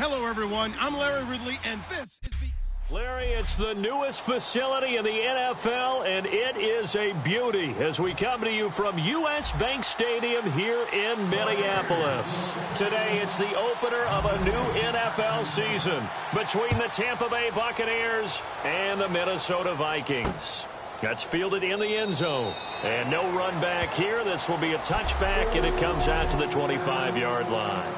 Hello, everyone. I'm Larry Ridley, and this is the... Larry, it's the newest facility in the NFL, and it is a beauty as we come to you from U.S. Bank Stadium here in Minneapolis. Today, it's the opener of a new NFL season between the Tampa Bay Buccaneers and the Minnesota Vikings. That's fielded in the end zone, and no run back here. This will be a touchback, and it comes out to the 25-yard line.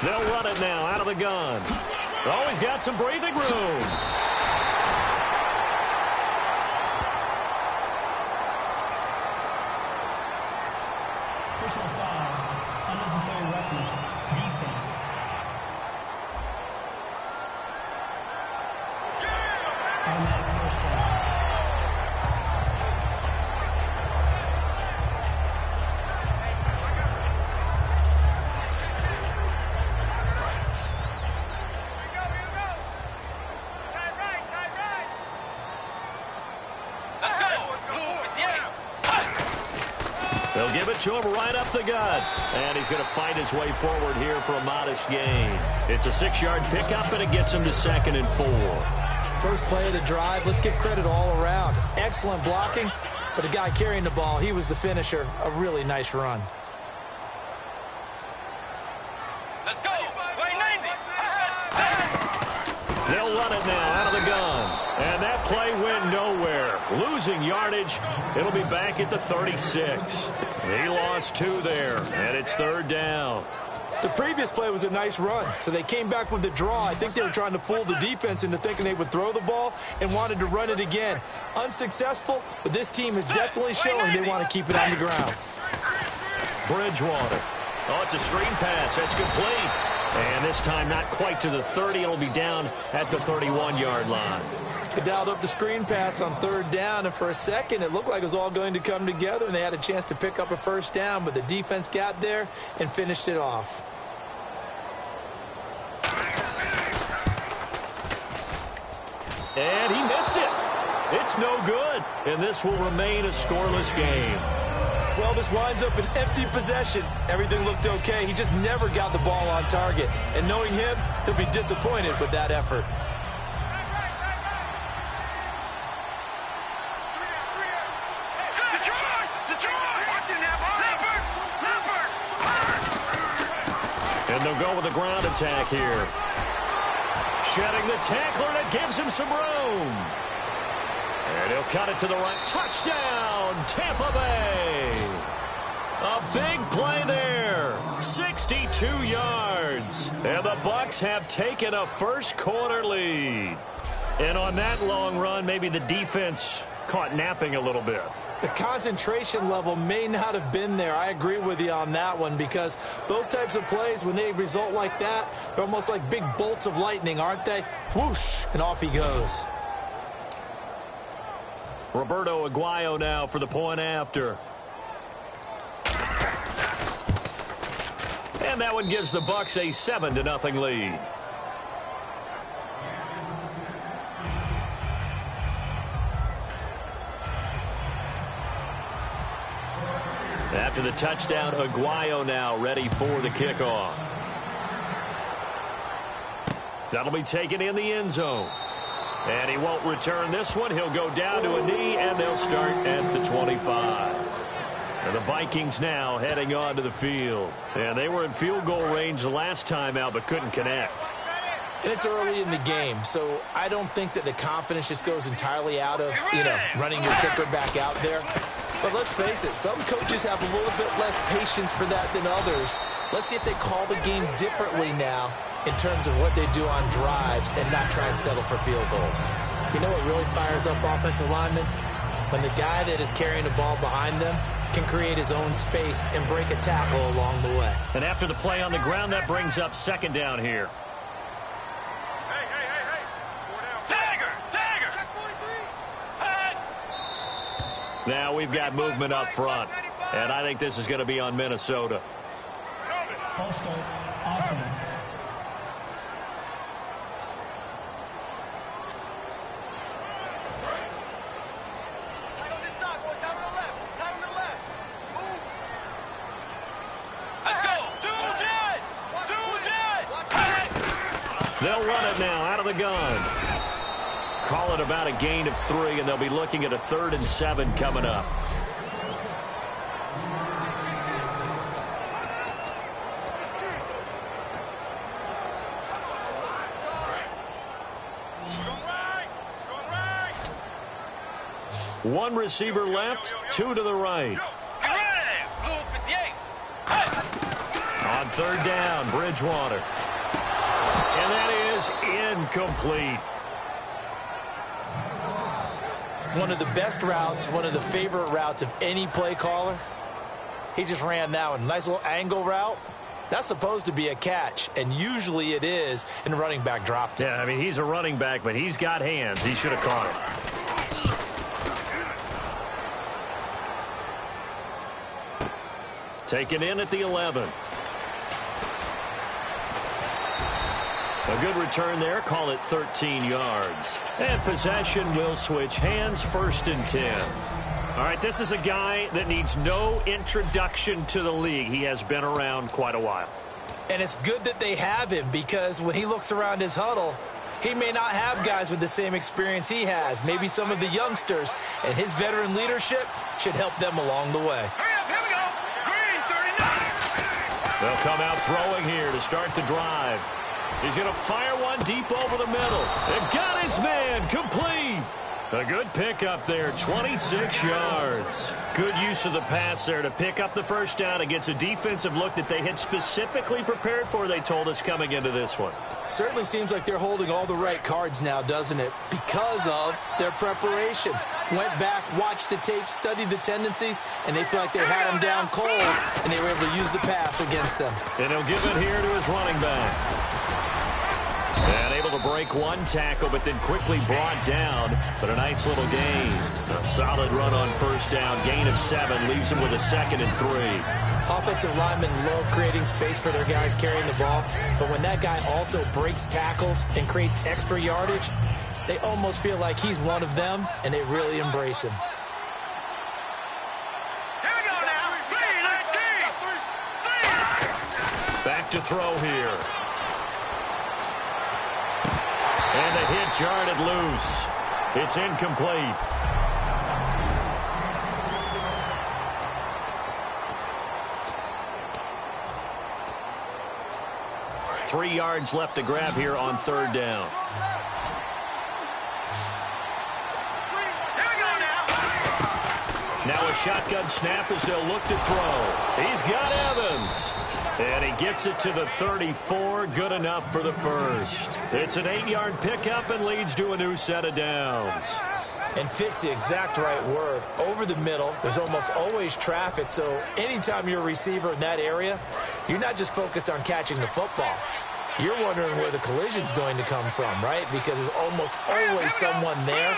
They'll run it now out of the gun. Oh, he's got some breathing room. Personal foul, unnecessary roughness, defense. Automatic first down. They'll give it to him right up the gut. And he's going to fight his way forward here for a modest gain. It's a 6-yard pickup, and it gets him to 2nd and 4. First play of the drive, let's give credit all around. Excellent blocking, but the guy carrying the ball, he was the finisher. A really nice run. Let's go. Way 90. They'll run it now out of the gun. And that play went nowhere. Losing yardage. It'll be back at the 36. He lost 2 there, and it's 3rd down. The previous play was a nice run, so they came back with the draw. I think they were trying to fool the defense into thinking they would throw the ball and wanted to run it again. Unsuccessful, but this team is definitely showing they want to keep it on the ground. Bridgewater. Oh, it's a screen pass. That's complete. And this time not quite to the 30. It'll be down at the 31-yard line. They dialed up the screen pass on 3rd down, and for a second it looked like it was all going to come together, and they had a chance to pick up a first down, but the defense got there and finished it off. And he missed it. It's no good, and this will remain a scoreless game. Well, this winds up an empty possession. Everything looked okay. He just never got the ball on target. And knowing him, he'll be disappointed with that effort. And they'll go with a ground attack here. Shedding the tackler, and it gives him some room. And he'll cut it to the right. Touchdown, Tampa Bay. A big play there. 62 yards. And the Bucs have taken a first-quarter lead. And on that long run, maybe the defense caught napping a little bit. The concentration level may not have been there. I agree with you on that one, because those types of plays, when they result like that, they're almost like big bolts of lightning, aren't they? Whoosh, and off he goes. Roberto Aguayo now for the point after. And that one gives the Bucs a 7-0 lead. After the touchdown, Aguayo now ready for the kickoff. That'll be taken in the end zone. And he won't return this one. He'll go down to a knee, and they'll start at the 25. And the Vikings now heading onto the field. And they were in field goal range the last time out, but couldn't connect. And it's early in the game, so I don't think that the confidence just goes entirely out of, running your kicker back out there. But let's face it, some coaches have a little bit less patience for that than others. Let's see if they call the game differently now in terms of what they do on drives and not try and settle for field goals. You know what really fires up offensive linemen? When the guy that is carrying the ball behind them can create his own space and break a tackle along the way. And after the play on the ground, that brings up 2nd down here. Now we've got movement up front, and I think this is going to be on Minnesota. False start, offense. They'll run it now out of the gun. Call it about a gain of 3, and they'll be looking at a 3rd and 7 coming up. One receiver left, 2 to the right. On 3rd down, Bridgewater. And that is incomplete. One of the best routes, one of the favorite routes of any play caller. He just ran that one. Nice little angle route. That's supposed to be a catch, and usually it is, and the running back dropped it. Yeah, I mean, he's a running back, but he's got hands. He should have caught it. Taken in at the 11. A good return there. Call it 13 yards. And possession will switch hands, 1st and 10. All right, this is a guy that needs no introduction to the league. He has been around quite a while. And it's good that they have him, because when he looks around his huddle, he may not have guys with the same experience he has. Maybe some of the youngsters, and his veteran leadership should help them along the way. They'll come out throwing here to start the drive. He's going to fire one deep over the middle. They've got his man complete. A good pickup there, 26 yards. Good use of the pass there to pick up the 1st down against a defensive look that they had specifically prepared for, they told us, coming into this one. Certainly seems like they're holding all the right cards now, doesn't it? Because of their preparation. Went back, watched the tape, studied the tendencies, and they feel like they had him down cold, and they were able to use the pass against them. And he'll give it here to his running back. And able to break one tackle, but then quickly brought down. But a nice little gain. A solid run on 1st down. Gain of 7 leaves him with a 2nd and 3. Offensive linemen love creating space for their guys carrying the ball. But when that guy also breaks tackles and creates extra yardage, they almost feel like he's one of them, and they really embrace him. Here we go now. 3-19. Back to throw here. And the hit jarred it loose. It's incomplete. Three yards left to grab here on 3rd down. Now a shotgun snap as they'll look to throw. He's got Evans. And he gets it to the 34. Good enough for the 1st. It's an 8-yard pickup and leads to a new set of downs. And fits the exact right word. Over the middle, there's almost always traffic, so anytime you're a receiver in that area, you're not just focused on catching the football. You're wondering where the collision's going to come from, right? Because there's almost always someone there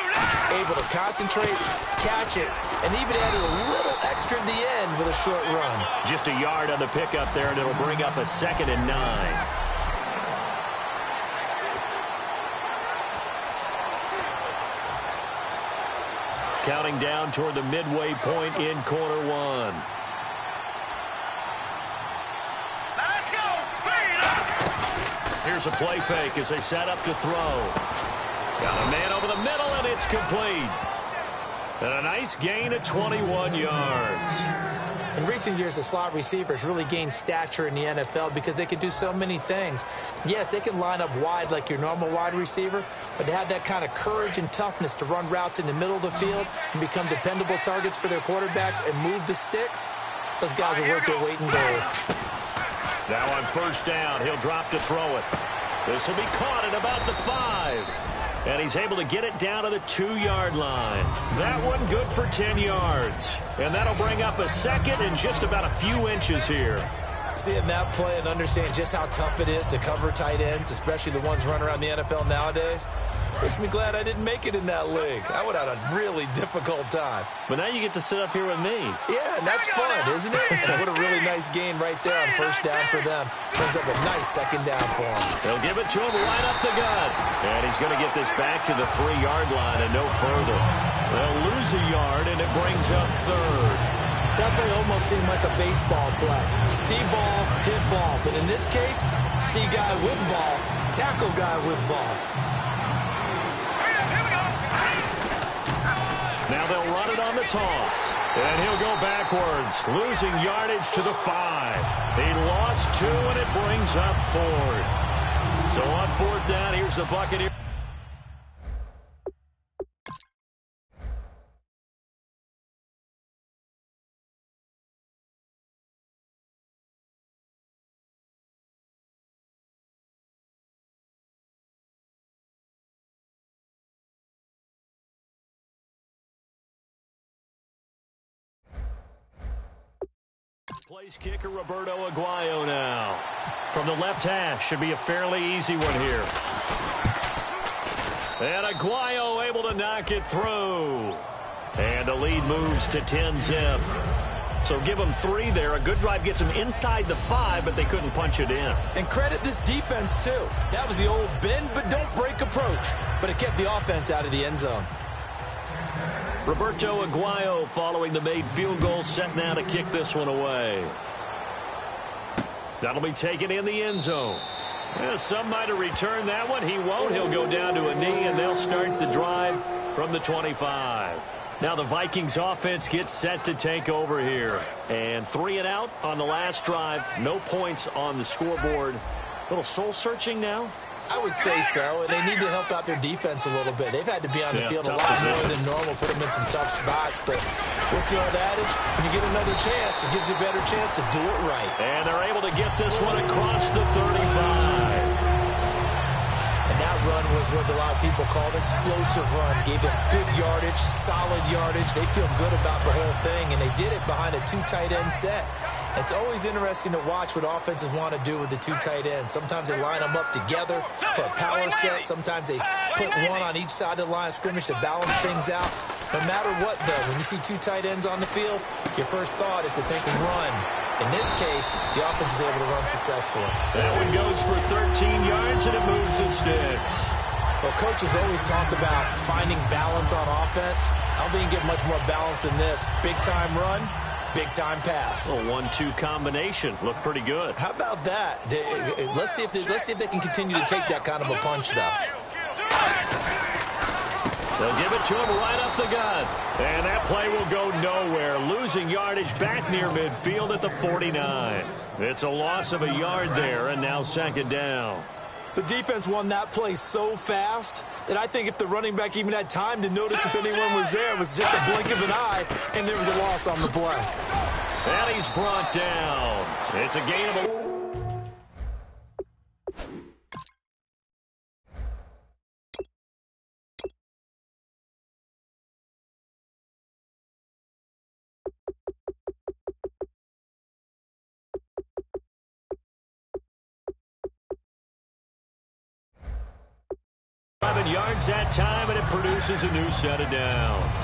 able to concentrate, catch it, and even add a little extra at the end with a short run. Just a yard on the pickup there, and it'll bring up a 2nd and 9. Counting down toward the midway point in quarter 1. Here's a play fake as they set up to throw. Got a man over the middle, and it's complete. And a nice gain of 21 yards. In recent years, the slot receivers really gained stature in the NFL because they can do so many things. Yes, they can line up wide like your normal wide receiver, but to have that kind of courage and toughness to run routes in the middle of the field and become dependable targets for their quarterbacks and move the sticks, those guys are worth their weight in gold. Now on 1st down, he'll drop to throw it. This will be caught at about the 5. And he's able to get it down to the 2-yard line. That one good for 10 yards. And that'll bring up a 2nd and just about a few inches here. Seeing that play and understand just how tough it is to cover tight ends, especially the ones running around the NFL nowadays, makes me glad I didn't make it in that league. I would have had a really difficult time. But now you get to sit up here with me. Yeah, and that's fun, isn't it? And what a really nice gain right there on 1st down for them. Brings up a nice 2nd down for them. They'll give it to him right up the gut. And he's going to get this back to the 3-yard line and no further. They'll lose a yard, and it brings up 3rd. That play almost seemed like a baseball play. See ball, hit ball. But in this case, see guy with ball, tackle guy with ball. Now they'll run it on the toss. And he'll go backwards, losing yardage to the 5. He lost 2, and it brings up 4th. So on 4th down, here's the Buccaneers. Plays kicker Roberto Aguayo now. From the left hash, should be a fairly easy one here. And Aguayo able to knock it through. And the lead moves to 10-zip. So give them 3 there. A good drive gets them inside the 5, but they couldn't punch it in. And credit this defense, too. That was the old bend but don't break approach. But it kept the offense out of the end zone. Roberto Aguayo following the made field goal, set now to kick this one away. That'll be taken in the end zone. Yeah, some might have returned that one. He won't. He'll go down to a knee, and they'll start the drive from the 25. Now the Vikings offense gets set to take over here. And 3 and out on the last drive. No points on the scoreboard. A little soul-searching now. I would say so, and they need to help out their defense a little bit. They've had to be on the field a lot more than normal, put them in some tough spots. But what's the old adage? When you get another chance, it gives you a better chance to do it right. And they're able to get this one across the 35. And that run was what a lot of people call an explosive run. Gave them good yardage, solid yardage. They feel good about the whole thing, and they did it behind a 2 tight end set. It's always interesting to watch what offenses want to do with the 2 tight ends. Sometimes they line them up together for a power set. Sometimes they put one on each side of the line of scrimmage to balance things out. No matter what, though, when you see 2 tight ends on the field, your first thought is to think run. In this case, the offense was able to run successfully. That one goes for 13 yards, and it moves the sticks. Well, coaches always talk about finding balance on offense. I don't think you get much more balance than this. Big-time run. Big-time pass. A 1-2 combination. Looked pretty good. How about that? Let's see if they can continue to take that kind of a punch, though. They'll give it to him right up the gut. And that play will go nowhere. Losing yardage back near midfield at the 49. It's a loss of a yard there, and now 2nd down. The defense won that play so fast that I think if the running back even had time to notice if anyone was there, it was just a blink of an eye, and there was a loss on the play. And he's brought down. It's a gain of a... yards that time, and it produces a new set of downs.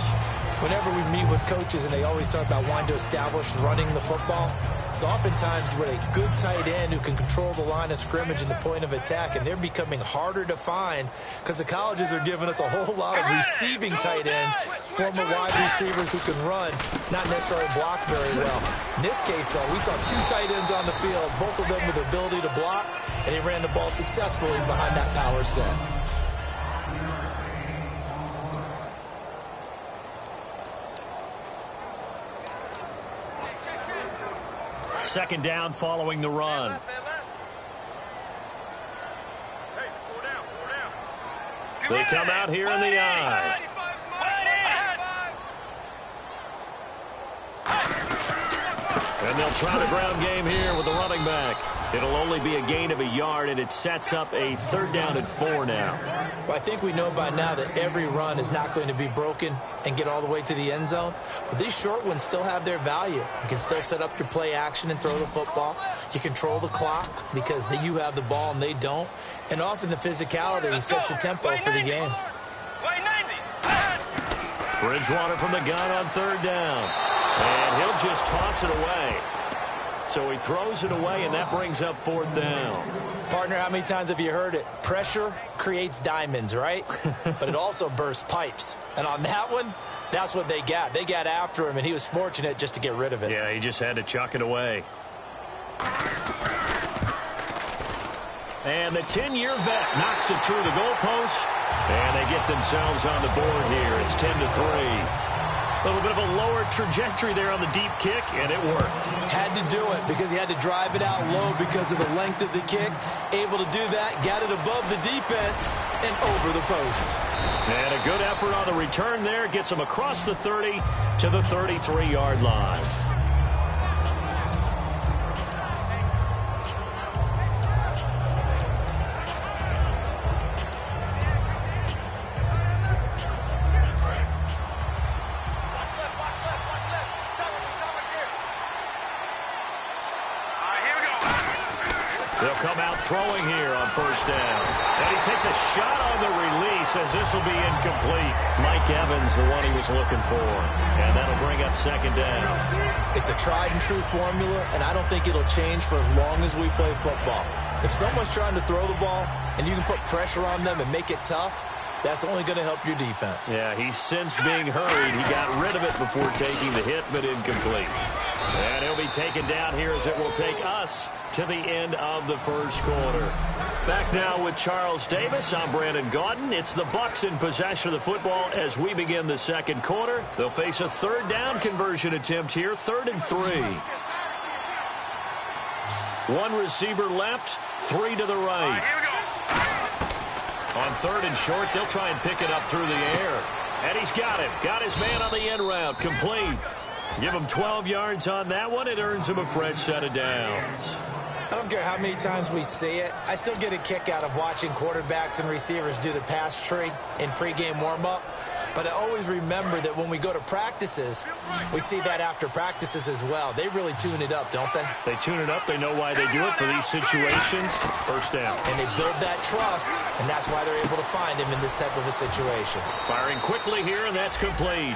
Whenever we meet with coaches and they always talk about wanting to establish running the football, it's oftentimes with a good tight end who can control the line of scrimmage and the point of attack, and they're becoming harder to find because the colleges are giving us a whole lot of receiving tight ends, former wide receivers who can run, not necessarily block very well. In this case, though, we saw 2 tight ends on the field, both of them with the ability to block, and he ran the ball successfully behind that power set. Second down following the run. They come out here in the eye. And they'll try the ground game here with the running back. It'll only be a gain of a yard, and it sets up a 3rd down and 4 now. Well, I think we know by now that every run is not going to be broken and get all the way to the end zone. But these short ones still have their value. You can still set up your play action and throw the football. You control the clock because you have the ball and they don't. And often the physicality sets the tempo for the game. Bridgewater from the gun on 3rd down. And he'll just toss it away. So he throws it away, and that brings up 4th down. Partner, how many times have you heard it? Pressure creates diamonds, right? But it also bursts pipes. And on that one, That's what they got. They got after him, and he was fortunate just to get rid of it. Yeah, he just had to chuck it away. And the 10-year vet knocks it through the goalpost, and they get themselves on the board here. It's 10-3. A little bit of a lower trajectory there on the deep kick, and it worked. Had to do it because he had to drive it out low because of the length of the kick. Able to do that, got it above the defense and over the post. And a good effort on the return there. Gets him across the 30 to the 33-yard line. They'll come out throwing here on first down. And he takes a shot on the release as this will be incomplete. Mike Evans, the one he was looking for. And that'll bring up second down. It's a tried and true formula, and I don't think it'll change for as long as we play football. If someone's trying to throw the ball and you can put pressure on them and make it tough, that's only going to help your defense. Yeah, he's since being hurried. He got rid of it before taking the hit, but incomplete. And he'll be taken down here as it will take us to the end of the first quarter. Back now with Charles Davis. I'm Brandon Gaudin. It's the Bucs in possession of the football as we begin the second quarter. They'll face a third down conversion attempt here, 3rd and 3. One receiver left, 3 to the right. On 3rd and short, they'll try and pick it up through the air. And he's got it. Got his man on the end route. Complete. Give him 12 yards on that one. It earns him a fresh set of downs. I don't care how many times we see it. I still get a kick out of watching quarterbacks and receivers do the pass tree in pregame warm-up. But I always remember that when we go to practices, we see that after practices as well. They really tune it up, don't they? They tune it up. They know why they do it for these situations. First down. And they build that trust, and that's why they're able to find him in this type of a situation. Firing quickly here, and that's complete.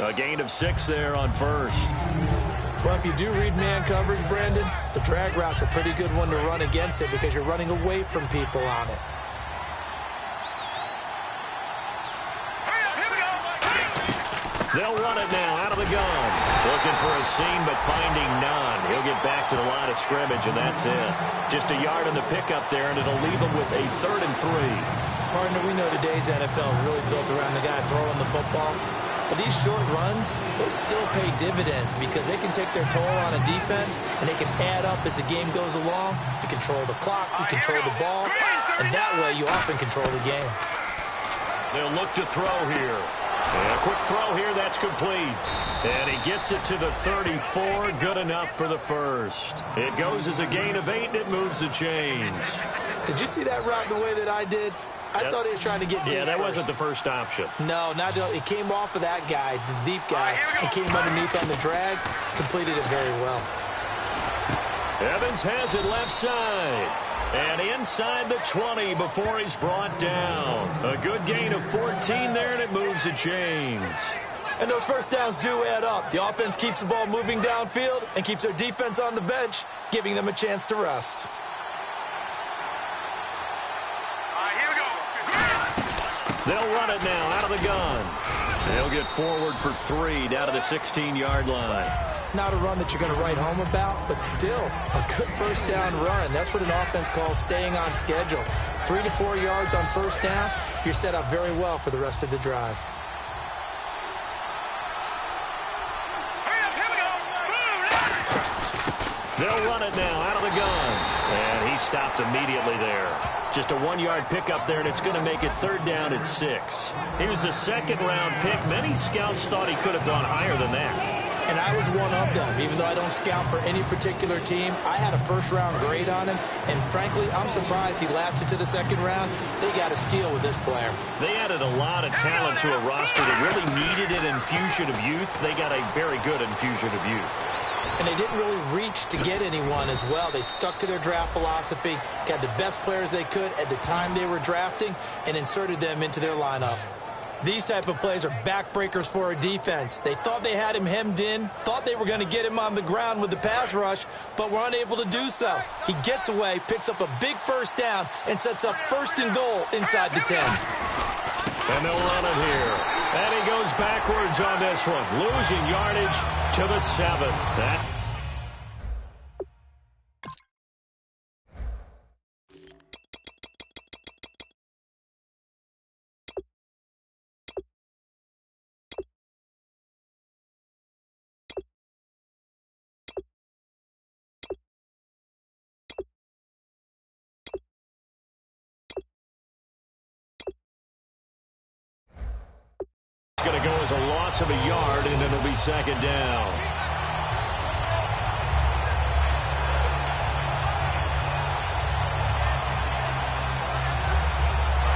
A gain of 6 there on first. Well, if you do read man coverage, Brandon, the drag route's a pretty good one to run against it because you're running away from people on it. They'll run it now out of the gun. Looking for a seam, but finding none. He'll get back to the line of scrimmage, and that's it. Just a yard in the pickup there, and it'll leave him with a 3rd and 3. Partner, we know today's NFL is really built around the guy throwing the football. But these short runs, they still pay dividends because they can take their toll on a defense, and they can add up as the game goes along. You control the clock, you control the ball, and that way you often control the game. They'll look to throw here. And a quick throw here, that's complete. And he gets it to the 34, good enough for the first. It goes as a gain of 8, and it moves the chains. Did you see that route the way that I did? I thought he was trying to get deep. Yeah, that first. wasn't the first option. No, not it came off of that guy, the deep guy, and came underneath on the drag, completed it very well. Evans has it left side. And inside the 20 before he's brought down. A good gain of 14 there, and it moves the chains. And those first downs do add up. The offense keeps the ball moving downfield and keeps their defense on the bench, giving them a chance to rest. They'll run it now out of the gun. They'll get forward for 3 down to the 16-yard line. Not a run that you're going to write home about, but still a good first down run. That's what an offense calls staying on schedule. 3 to 4 yards on first down, you're set up very well for the rest of the drive. They'll run it now out of the gun. And he stopped immediately there. Just a 1-yard pickup there, and it's going to make it 3rd down at 6. He was a second-round pick. Many scouts thought he could have gone higher than that. And I was one of them. Even though I don't scout for any particular team, I had a first-round grade on him. And frankly, I'm surprised he lasted to the 2nd round. They got a steal with this player. They added a lot of talent to a roster that really needed an infusion of youth. They got a very good infusion of youth. And they didn't really reach to get anyone as well. They stuck to their draft philosophy, got the best players they could at the time they were drafting, and inserted them into their lineup. These type of plays are backbreakers for a defense. They thought they had him hemmed in, thought they were going to get him on the ground with the pass rush, but were unable to do so. He gets away, picks up a big first down, and sets up 1st and goal inside the 10. And they'll run it here. And he goes backwards on this one, losing yardage to the 7. That's going to go as a loss of a yard, and it'll be 2nd down.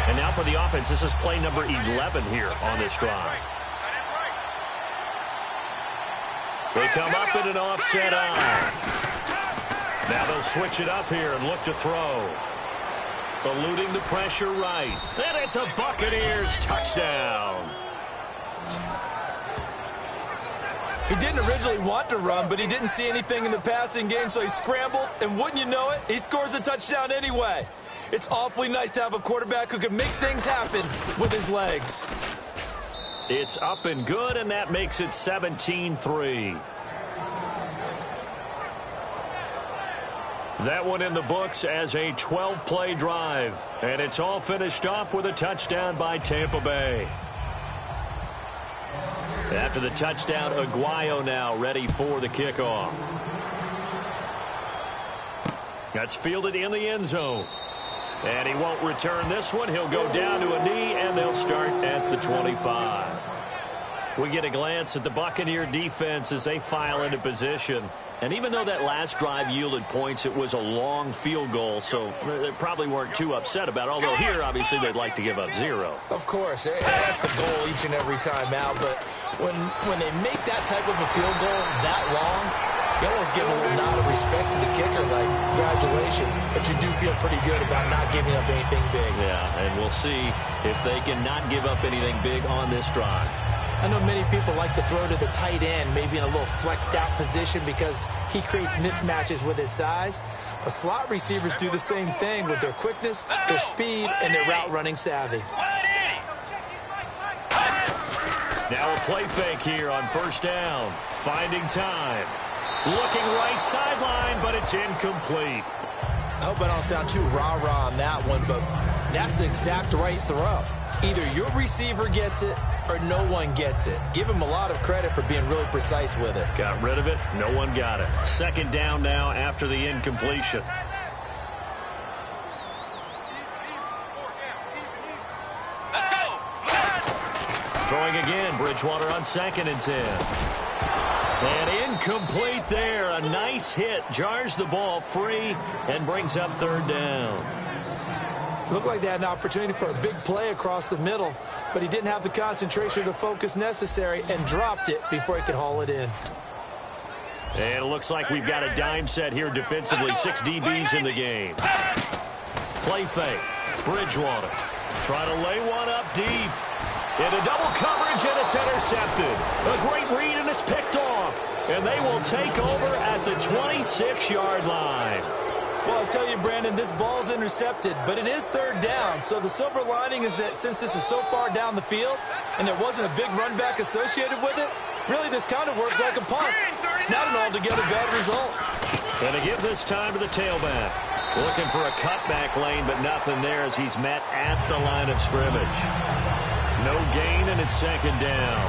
And now for the offense, this is play number 11 here on this drive. They come up in an offset eye. Now they'll switch it up here and look to throw. Eluding the pressure right. And it's a Buccaneers touchdown. He didn't originally want to run, but he didn't see anything in the passing game, so he scrambled, and wouldn't you know it, he scores a touchdown anyway. It's awfully nice to have a quarterback who can make things happen with his legs. It's up and good, and that makes it 17-3. That one in the books as a 12-play drive, and it's all finished off with a touchdown by Tampa Bay. After the touchdown, Aguayo now ready for the kickoff. That's fielded in the end zone. And he won't return this one. He'll go down to a knee, and they'll start at the 25. We get a glance at the Buccaneer defense as they file into position. And even though that last drive yielded points, it was a long field goal, so they probably weren't too upset about it. Although here, obviously, they'd like to give up 0. Of course, that's the goal each and every time out. But when they make that type of a field goal that long, you almost give a little nod of respect to the kicker, like, congratulations. But you do feel pretty good about not giving up anything big. Yeah, and we'll see if they can not give up anything big on this drive. I know many people like to throw to the tight end, maybe in a little flexed out position because he creates mismatches with his size. But slot receivers do the same thing with their quickness, their speed, and their route running savvy. Now a play fake here on 1st down. Finding time. Looking right sideline, but it's incomplete. I hope I don't sound too rah-rah on that one, but that's the exact right throw. Either your receiver gets it or no one gets it. Give him a lot of credit for being really precise with it. Got rid of it. No one got it. 2nd down now after the incompletion. Let's go. Throwing again. Bridgewater on 2nd and 10. And incomplete there. A nice hit. Jars the ball free and brings up 3rd down. Looked like they had an opportunity for a big play across the middle, but he didn't have the concentration or the focus necessary and dropped it before he could haul it in. And it looks like we've got a dime set here defensively. 6 DBs in the game. Play fake. Bridgewater. Trying to lay one up deep. Into double coverage, and it's intercepted. A great read, and it's picked off. And they will take over at the 26-yard line. Well, I tell you, Brandon, this ball's intercepted, but it is 3rd down. So the silver lining is that since this is so far down the field and there wasn't a big run back associated with it, really this kind of works like a punt. It's not an altogether bad result. Going to give this time to the tailback. Looking for a cutback lane, but nothing there as he's met at the line of scrimmage. No gain, and it's 2nd down.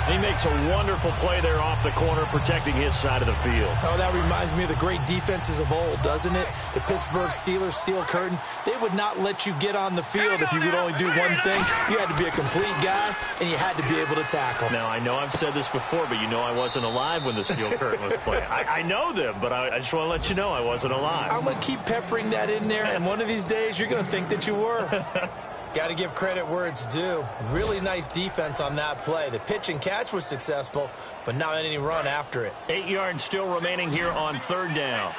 He makes a wonderful play there off the corner, protecting his side of the field. Oh, that reminds me of the great defenses of old, doesn't it? The Pittsburgh Steelers, steel curtain. They would not let you get on the field if you could only do one thing. You had to be a complete guy, and you had to be able to tackle. Now, I know I've said this before, but you know I wasn't alive when the steel curtain was playing. I know them, but I just want to let you know I wasn't alive. I'm going to keep peppering that in there, and one of these days you're going to think that you were. Got to give credit where it's due. Really nice defense on that play. The pitch and catch was successful, but not any run after it. 8 yards still remaining here on 3rd down.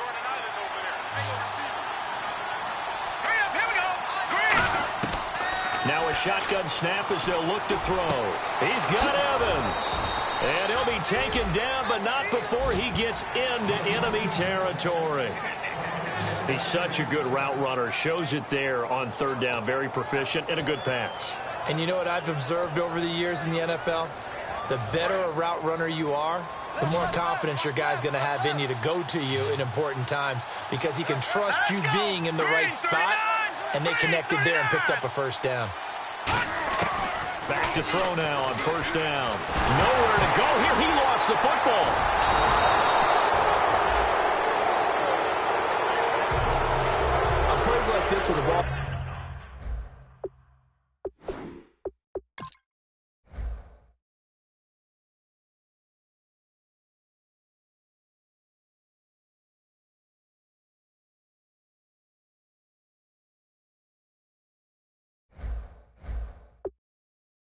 Now a shotgun snap as they'll look to throw. He's got Evans. And he'll be taken down, but not before he gets into enemy territory. He's such a good route runner. Shows it there on 3rd down. Very proficient and a good pass. And you know what I've observed over the years in the NFL? The better a route runner you are, the more confidence your guy's going to have in you to go to you in important times because he can trust you being in the right spot, and they connected there and picked up a first down. Back to throw now on first down. Nowhere to go here. He lost the football. On plays like this with the ball.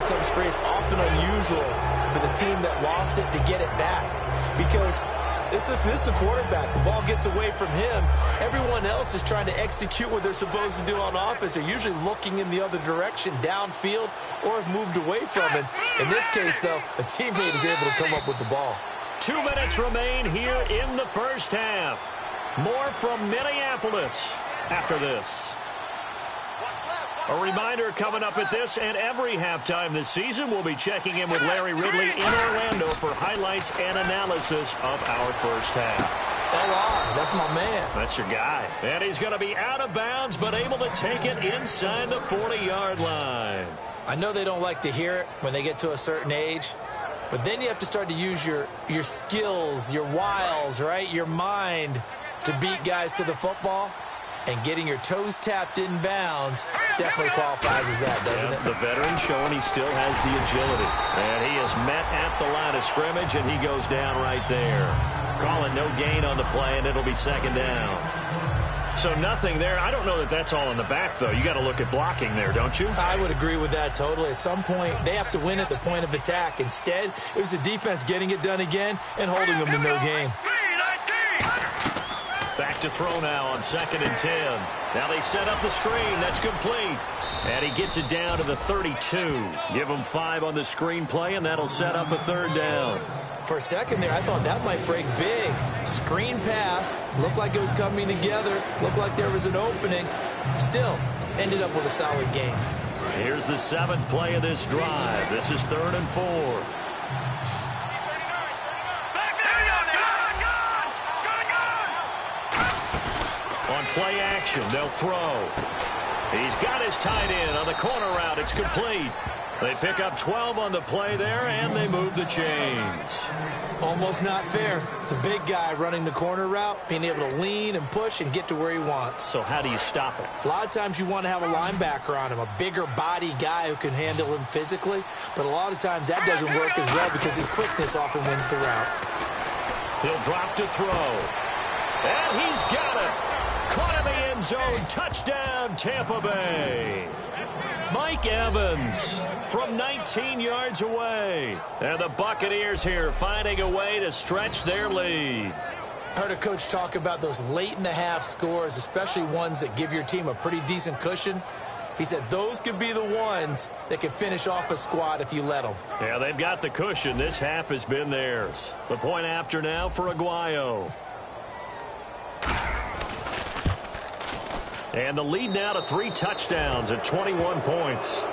Comes free. It's often unusual for the team that lost it to get it back because this is the quarterback. The ball gets away from him. Everyone else is trying to execute what they're supposed to do on offense. They're usually looking in the other direction, downfield, or have moved away from it. In this case, though, a teammate is able to come up with the ball. 2 minutes remain here in the first half. More from Minneapolis after this. A reminder coming up at this and every halftime this season, we'll be checking in with Larry Ridley in Orlando for highlights and analysis of our first half. LR, that's my man. That's your guy. And he's going to be out of bounds, but able to take it inside the 40-yard line. I know they don't like to hear it when they get to a certain age, but then you have to start to use your skills, your wiles, right, your mind to beat guys to the football. And getting your toes tapped in bounds definitely qualifies as that, doesn't it? The veteran showing he still has the agility. And he is met at the line of scrimmage, and he goes down right there. Calling no gain on the play, and it'll be second down. So nothing there. I don't know that that's all in the back, though. You got to look at blocking there, don't you? I would agree with that totally. At some point, they have to win at the point of attack. Instead, it was the defense getting it done again and holding them to no gain. Back to throw now on 2nd and 10. Now they set up the screen. That's complete. And he gets it down to the 32. Give him 5 on the screen play, and that'll set up a third down. For a second there, I thought that might break big. Screen pass. Looked like it was coming together. Looked like there was an opening. Still, ended up with a solid game. Here's the 7th play of this drive. This is 3rd and 4. On play action, they'll throw. He's got his tight end on the corner route. It's complete. They pick up 12 on the play there, and they move the chains. Almost not fair. The big guy running the corner route, being able to lean and push and get to where he wants. So how do you stop it? A lot of times you want to have a linebacker on him, a bigger body guy who can handle him physically. But a lot of times that doesn't work as well because his quickness often wins the route. He'll drop to throw. And he's got it. Caught in the end zone. Touchdown, Tampa Bay. Mike Evans from 19 yards away. And the Buccaneers here finding a way to stretch their lead. I heard a coach talk about those late-in-the-half scores, especially ones that give your team a pretty decent cushion. He said those could be the ones that can finish off a squad if you let them. Yeah, they've got the cushion. This half has been theirs. The point after now for Aguayo. And the lead now to 3 touchdowns at 21 points.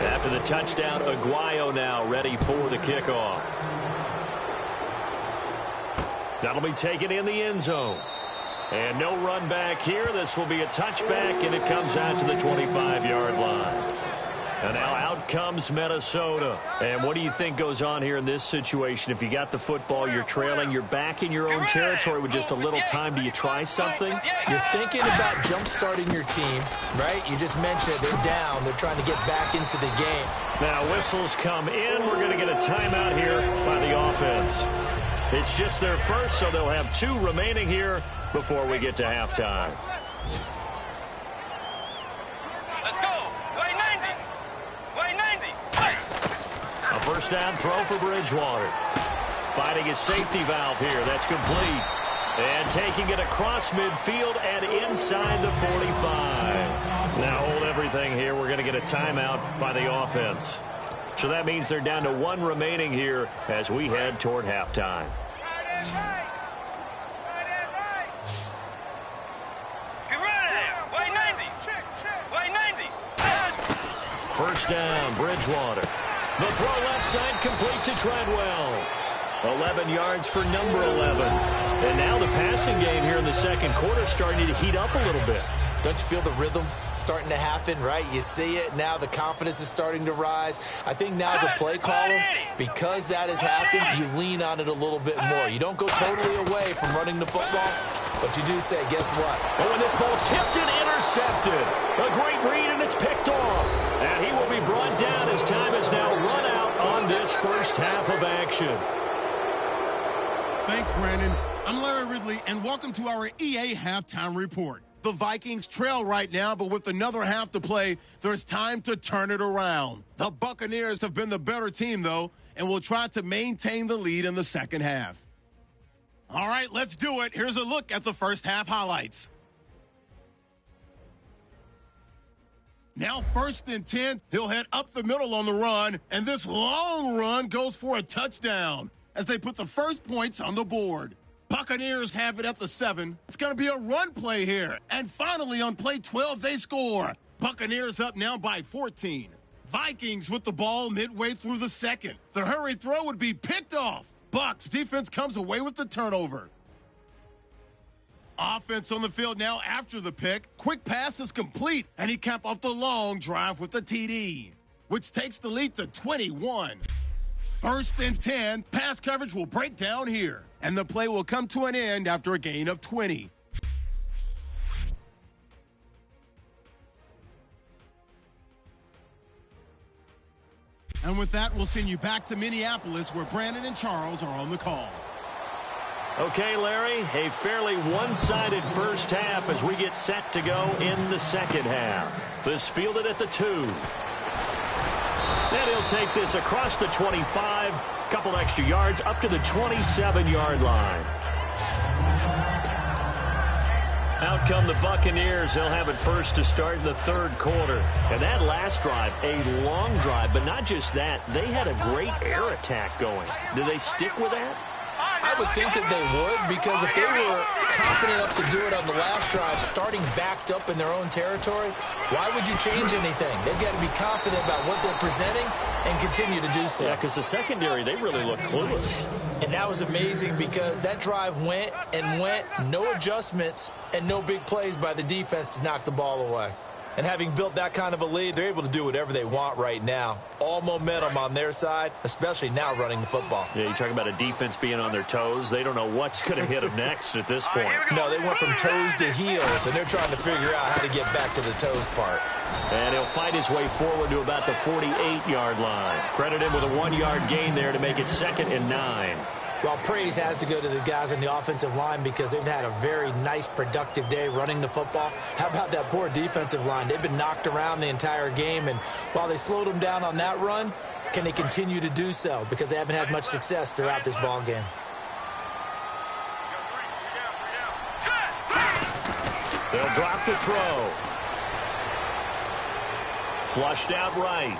After the touchdown, Aguayo now ready for the kickoff. That'll be taken in the end zone. And no run back here. This will be a touchback, and it comes out to the 25-yard line. And now out comes Minnesota. And what do you think goes on here in this situation? If you got the football, you're trailing, you're back in your own territory with just a little time. Do you try something? You're thinking about jump-starting your team, right? You just mentioned it. They're down. They're trying to get back into the game. Now whistles come in. We're going to get a timeout here by the offense. It's just their first, so they'll have 2 remaining here before we get to halftime. First down throw for Bridgewater. Finding his safety valve here. That's complete. And taking it across midfield and inside the 45. Now hold everything here. We're going to get a timeout by the offense. So that means they're down to 1 remaining here as we head toward halftime. First down, Bridgewater. The throw left side complete to Treadwell. 11 yards for number 11. And now the passing game here in the second quarter starting to heat up a little bit. Don't you feel the rhythm starting to happen, right? You see it. Now the confidence is starting to rise. I think now as a play caller, because that has happened, you lean on it a little bit more. You don't go totally away from running the football, but you do say, guess what? Oh, and this ball's tipped and intercepted. A great read, and it's picked off. And he will be brought down as time is now run out on this first half of action. Thanks, Brandon. I'm Larry Ridley, and welcome to our EA Halftime Report. The Vikings trail right now, but with another half to play, there's time to turn it around. The Buccaneers have been the better team, though, and will try to maintain the lead in the second half. All right, let's do it. Here's a look at the first half highlights. Now 1st and 10, he'll head up the middle on the run, and this long run goes for a touchdown as they put the first points on the board. Buccaneers have it at the 7. It's going to be a run play here. And finally, on play 12, they score. Buccaneers up now by 14. Vikings with the ball midway through the second. The hurried throw would be picked off. Bucs defense comes away with the turnover. Offense on the field now after the pick. Quick pass is complete, and he capped off the long drive with the TD, which takes the lead to 21. 1st and 10, pass coverage will break down here, and the play will come to an end after a gain of 20. And with that, we'll send you back to Minneapolis, where Brandon and Charles are on the call. Okay, Larry, a fairly one-sided first half as we get set to go in the second half. This fielded at the 2. And he'll take this across the 25, couple extra yards up to the 27-yard line. Out come the Buccaneers. They'll have it first to start in the third quarter. And that last drive, a long drive, but not just that. They had a great air attack going. Do they stick with that? I would think that they would, because if they were confident enough to do it on the last drive, starting backed up in their own territory, why would you change anything? They've got to be confident about what they're presenting and continue to do so. Yeah, because the secondary, they really look clueless. And that was amazing because that drive went and went, no adjustments and no big plays by the defense to knock the ball away. And having built that kind of a lead, they're able to do whatever they want right now. All momentum on their side, especially now running the football. Yeah, you talk about a defense being on their toes. They don't know what's going to hit them next at this point. No, they went from toes to heels, and they're trying to figure out how to get back to the toes part. And he'll fight his way forward to about the 48-yard line. Credit him with a 1-yard gain there to make it 2nd and 9. Well, praise has to go to the guys on the offensive line because they've had a very nice, productive day running the football. How about that poor defensive line? They've been knocked around the entire game, and while they slowed them down on that run, can they continue to do so? Because they haven't had much success throughout this ball game. They'll drop the throw. Flushed out right.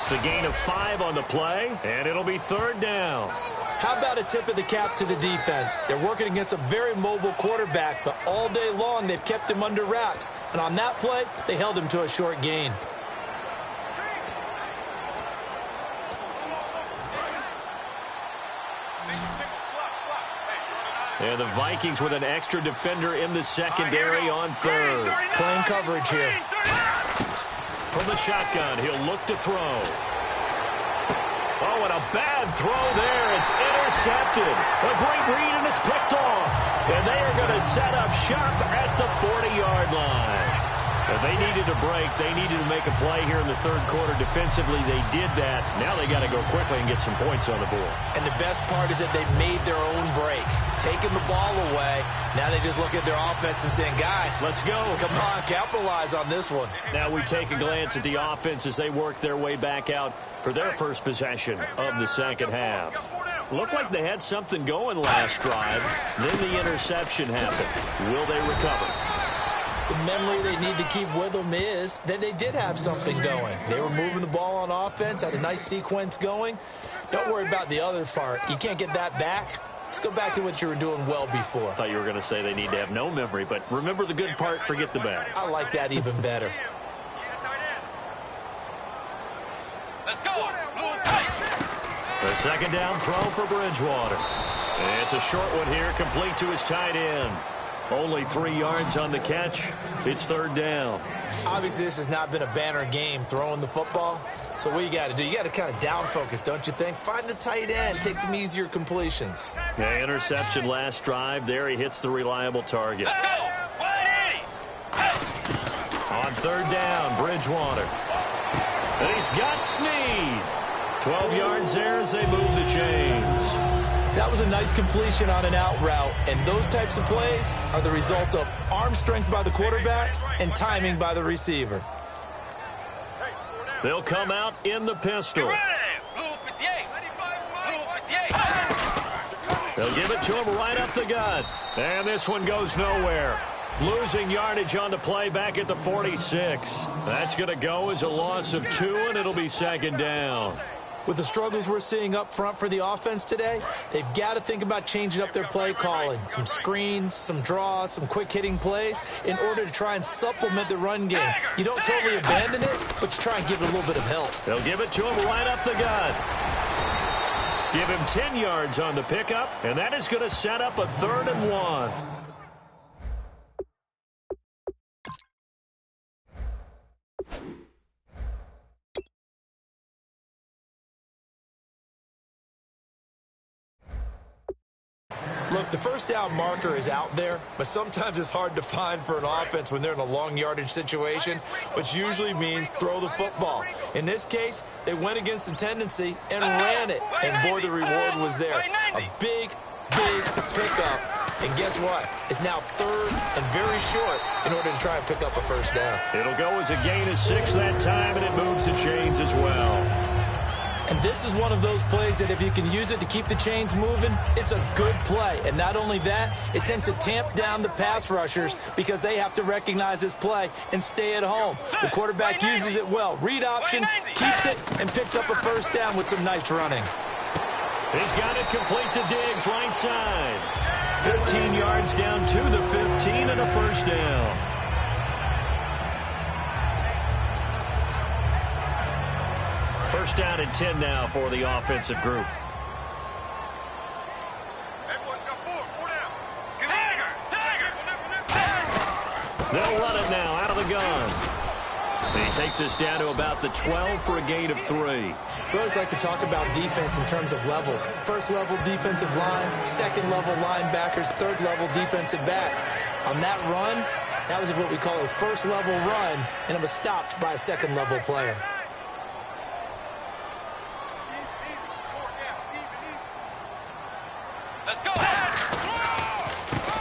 It's a gain of 5 on the play, and it'll be 3rd down. How about a tip of the cap to the defense? They're working against a very mobile quarterback, but all day long they've kept him under wraps. And on that play, they held him to a short gain. And the Vikings with an extra defender in the secondary on 3rd. Playing coverage here. From the shotgun, he'll look to throw. Oh, and a bad throw there. It's intercepted. A great read, and it's picked off. And they are going to set up shop at the 40-yard line. If they needed a break, they needed to make a play here in the third quarter. Defensively, they did that. Now they got to go quickly and get some points on the board. And the best part is that they made their own break. Taking the ball away. Now they just look at their offense and saying, guys, let's go. Come on, capitalize on this one. Now we take a glance at the offense as they work their way back out for their first possession of the second half. Looked like they had something going last drive. Then the interception happened. Will they recover? The memory they need to keep with them is that they did have something going. They were moving the ball on offense, had a nice sequence going. Don't worry about the other part. You can't get that back. Let's go back to what you were doing well before. I thought you were going to say they need to have no memory, but remember the good part, forget the bad. I like that even better. Let's go. Blue tight. The second down throw for Bridgewater. And it's a short one here, complete to his tight end. Only 3 yards on the catch. It's third down. Obviously, this has not been a banner game throwing the football. So what you got to do, you got to kind of down focus, don't you think? Find the tight end, take some easier completions. The interception last drive. There he hits the reliable target. Let's go. 180. On third down, Bridgewater. And he's got Snead. 12 yards there as they move the chains. That was a nice completion on an out route, and those types of plays are the result of arm strength by the quarterback and timing by the receiver. They'll come out in the pistol. Blue 58. Blue 58. They'll give it to him right up the gut. And this one goes nowhere. Losing yardage on the play back at the 46. That's going to go as a loss of 2, and it'll be second down. With the struggles we're seeing up front for the offense today, they've got to think about changing up their play calling. Some screens, some draws, some quick-hitting plays in order to try and supplement the run game. You don't totally abandon it, but you try and give it a little bit of help. They'll give it to him right up the gut. Give him 10 yards on the pickup, and that is going to set up a 3rd and 1. Look, the first down marker is out there, but sometimes it's hard to find for an offense when they're in a long yardage situation, which usually means throw the football. In this case, they went against the tendency and ran it, and boy, the reward was there. A big, big pickup, and guess what? It's now 3rd and very short in order to try and pick up a first down. It'll go as a gain of 6 that time, and it moves the chains as well. And this is one of those plays that if you can use it to keep the chains moving, it's a good play. And not only that, it tends to tamp down the pass rushers because they have to recognize this play and stay at home. The quarterback uses it well. Read option, keeps it, and picks up a first down with some nice running. He's got it complete to Diggs, right side. 15 yards down to the 15 and a first down. First down and 10 now for the offensive group. They'll run it now out of the gun. And he takes us down to about the 12 for a gain of 3. We always like to talk about defense in terms of levels. First level defensive line, second level linebackers, third level defensive backs. On that run, that was what we call a first level run, and it was stopped by a second level player.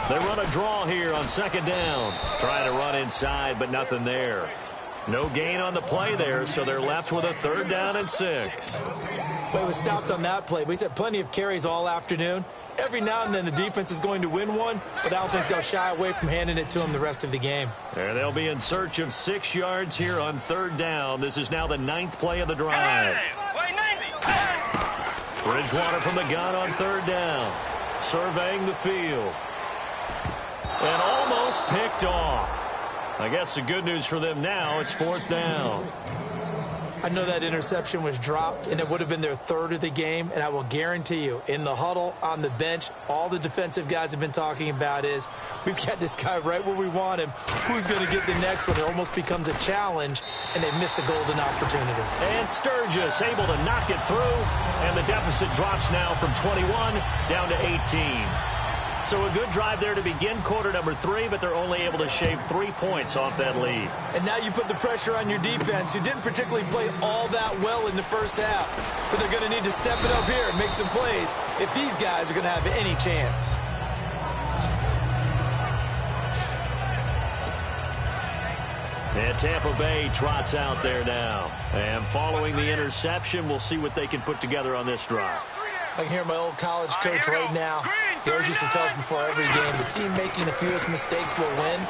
They run a draw here on second down. Trying to run inside, but nothing there. No gain on the play there, so they're left with a 3rd down and 6. Well, it was stopped on that play. He's had plenty of carries all afternoon. Every now and then the defense is going to win one, but I don't think they'll shy away from handing it to him the rest of the game. And they'll be in search of 6 yards here on 3rd down. This is now the 9th play of the drive. Bridgewater from the gun on 3rd down. Surveying the field. And almost picked off. I guess the good news for them now, it's 4th down. I know that interception was dropped, and it would have been their 3rd of the game, and I will guarantee you, in the huddle, on the bench, all the defensive guys have been talking about is, we've got this guy right where we want him. Who's going to get the next one? It almost becomes a challenge, and they missed a golden opportunity. And Sturgis able to knock it through, and the deficit drops now from 21 down to 18. So a good drive there to begin quarter number 3, but they're only able to shave 3 points off that lead. And now you put the pressure on your defense, who didn't particularly play all that well in the first half. But they're going to need to step it up here and make some plays if these guys are going to have any chance. And Tampa Bay trots out there now. And following the interception, we'll see what they can put together on this drive. I can hear my old college coach right now. He always used to tell us before every game, the team making the fewest mistakes will win.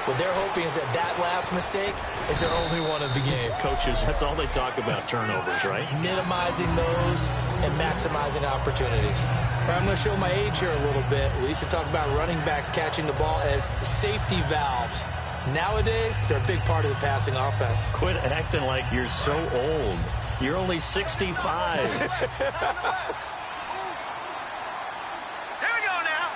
What they're hoping is that that last mistake is their only one of the game. Coaches, that's all they talk about, turnovers, right? Minimizing those and maximizing opportunities. I'm going to show my age here a little bit. We used to talk about running backs catching the ball as safety valves. Nowadays, they're a big part of the passing offense. Quit acting like you're so old. You're only 65. Here we go now.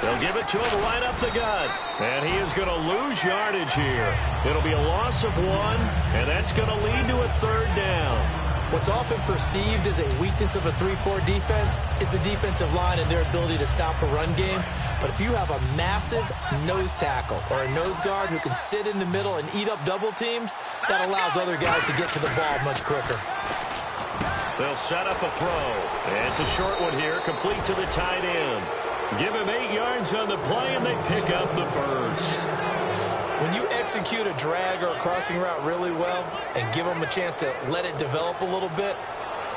They'll give it to him right up the gut. And he is going to lose yardage here. It'll be a loss of 1, and that's going to lead to a 3rd down. What's often perceived as a weakness of a 3-4 defense is the defensive line and their ability to stop a run game. But if you have a massive nose tackle or a nose guard who can sit in the middle and eat up double teams, that allows other guys to get to the ball much quicker. They'll set up a throw. It's a short one here, complete to the tight end. Give him 8 yards on the play, and they pick up the first. When you execute a drag or a crossing route really well and give them a chance to let it develop a little bit,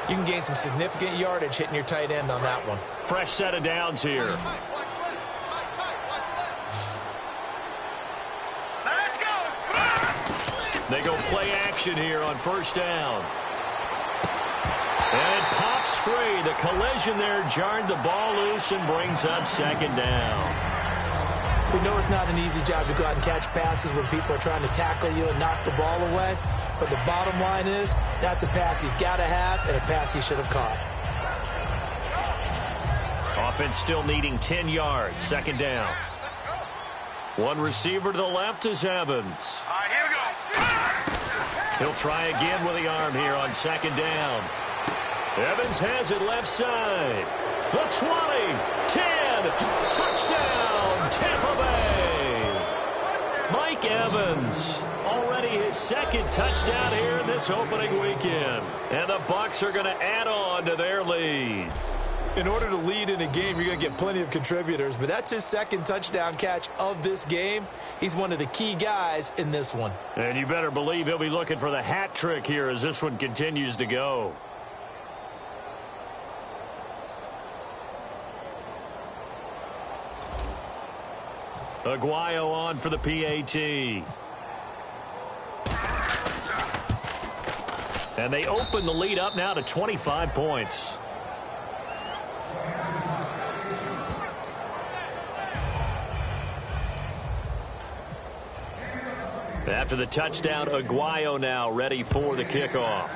you can gain some significant yardage hitting your tight end on that one. Fresh set of downs here. Let's go. They go play action here on 1st down. And it pops free. The collision there jarred the ball loose and brings up 2nd down. We know it's not an easy job to go out and catch passes when people are trying to tackle you and knock the ball away. But the bottom line is, that's a pass he's got to have and a pass he should have caught. Offense still needing 10 yards. 2nd down. One receiver to the left is Evans. All right, here we go. He'll try again with the arm here on 2nd down. Evans has it left side. The 20, 10, touchdown, Tampa Bay. Mike Evans, already his 2nd touchdown here in this opening weekend. And the Bucs are going to add on to their lead. In order to lead in a game, you're going to get plenty of contributors, but that's his 2nd touchdown catch of this game. He's one of the key guys in this one. And you better believe he'll be looking for the hat trick here as this one continues to go. Aguayo on for the PAT. And they open the lead up now to 25 points. After the touchdown, Aguayo now ready for the kickoff.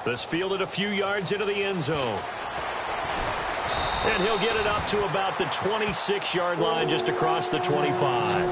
This fielded a few yards into the end zone. And he'll get it up to about the 26-yard line, just across the 25.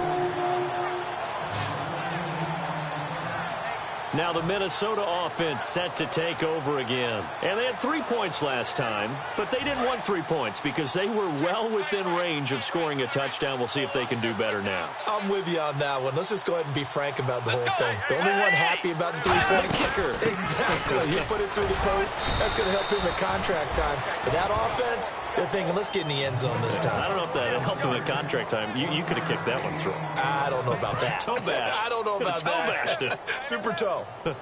Now the Minnesota offense set to take over again. And they had 3 points last time, but they didn't want 3 points because they were well within range of scoring a touchdown. We'll see if they can do better now. I'm with you on that one. Let's just go ahead and be frank about the whole thing. The only one happy about the 3-point kicker. Exactly. He put it through the post. That's going to help him at contract time. But that offense, they're thinking, let's get in the end zone this time. I don't know if that helped him at contract time. You could have kicked that one through. I don't know about that. Toe bash. I don't know about toe that. bashed it. Super toe. 4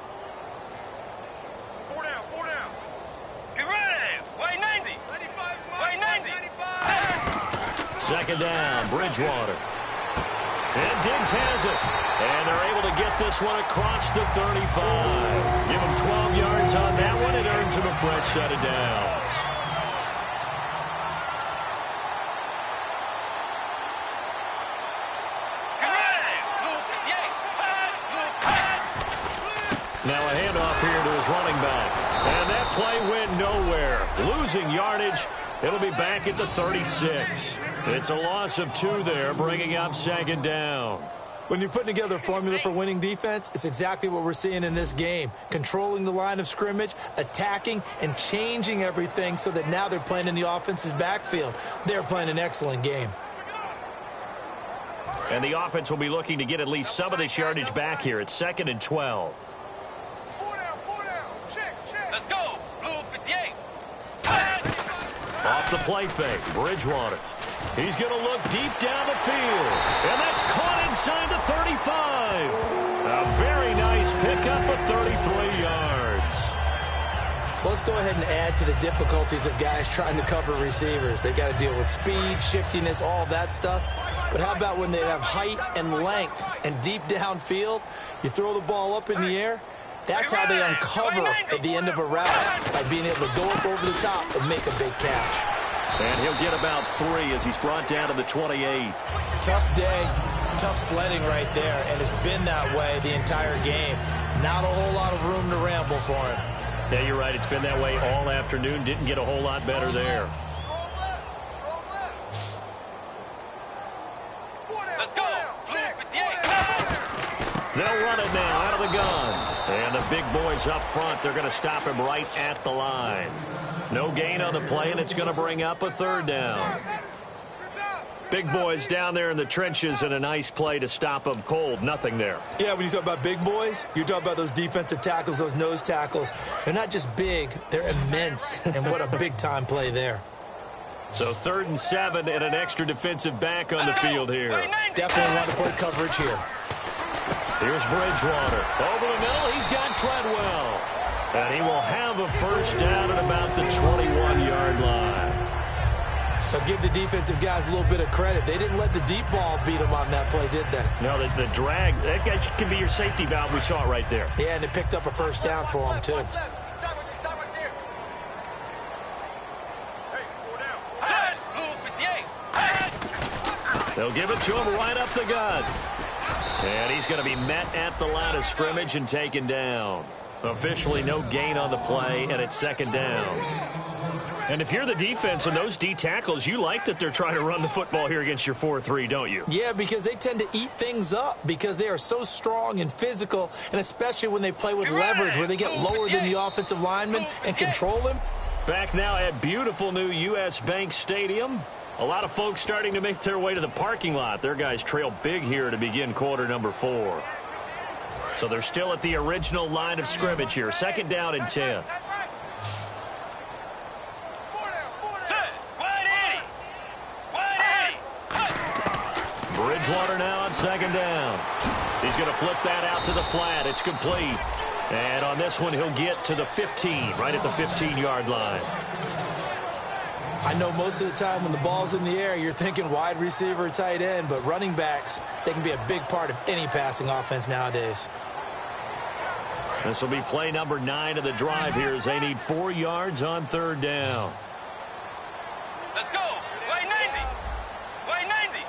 down, 4 down. Get ready. Way 90. 95. Way 90. 95. 2nd down, Bridgewater. And Diggs has it. And they're able to get this one across the 35. Give him 12 yards on that one. It earns him a fresh set of downs. Now a handoff here to his running back. And that play went nowhere. Losing yardage. It'll be back at the 36. It's a loss of 2 there, bringing up 2nd down. When you're putting together a formula for winning defense, it's exactly what we're seeing in this game. Controlling the line of scrimmage, attacking, and changing everything so that now they're playing in the offense's backfield. They're playing an excellent game. And the offense will be looking to get at least some of this yardage back here. It's 2nd and 12. 4 down, 4 down. Check. Let's go. Blue 58. Off the play fake, Bridgewater. He's going to look deep down the field. And that's caught inside the 35. A very nice pickup of 33 yards. So let's go ahead and add to the difficulties of guys trying to cover receivers. They got to deal with speed, shiftiness, all that stuff. But how about when they have height and length and deep downfield? You throw the ball up in the air. That's how they uncover at the end of a route, by being able to go up over the top and make a big catch. And he'll get about 3 as he's brought down to the 28. Tough day. Tough sledding right there, and it's been that way the entire game. Not a whole lot of room to ramble for him. Yeah, you're right. It's been that way all afternoon. Didn't get a whole lot better there. Let's go. They'll run it now out of the gun. And the big boys up front, they're going to stop him right at the line. No gain on the play, and it's going to bring up a third down. Big boys down there in the trenches, and a nice play to stop them cold. Nothing there. Yeah, when you talk about big boys, you're talking about those defensive tackles, those nose tackles. They're not just big, they're immense. And what a big-time play there. So 3rd and 7 and an extra defensive back on the field here. Definitely want to play coverage here. Here's Bridgewater. Over the middle, he's got Treadwell. And he will have a first down at about the 21-yard line. But give the defensive guys a little bit of credit. They didn't let the deep ball beat them on that play, did they? No, the drag, that guy can be your safety valve. We saw it right there. Yeah, and it picked up a first down for them, too. They'll give it to him right up the gut. And he's going to be met at the line of scrimmage and taken down. Officially no gain on the play, and it's 2nd down. And if you're the defense and those D tackles, you like that they're trying to run the football here against your 4-3, don't you? Yeah, because they tend to eat things up because they are so strong and physical, and especially when they play with leverage where they get lower than the offensive linemen and control them. Back now at beautiful new U.S. Bank Stadium. A lot of folks starting to make their way to the parking lot. Their guys trail big here to begin quarter number 4. So they're still at the original line of scrimmage here. 2nd down and 10. Bridgewater now on 2nd down. He's going to flip that out to the flat. It's complete. And on this one, he'll get to the 15, right at the 15-yard line. I know most of the time when the ball's in the air, you're thinking wide receiver, tight end, but running backs, they can be a big part of any passing offense nowadays. This will be play number 9 of the drive here as they need 4 yards on 3rd down. Let's go. Way 90. Way 90.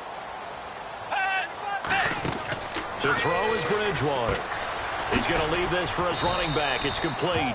To throw is Bridgewater. He's going to leave this for his running back. It's complete.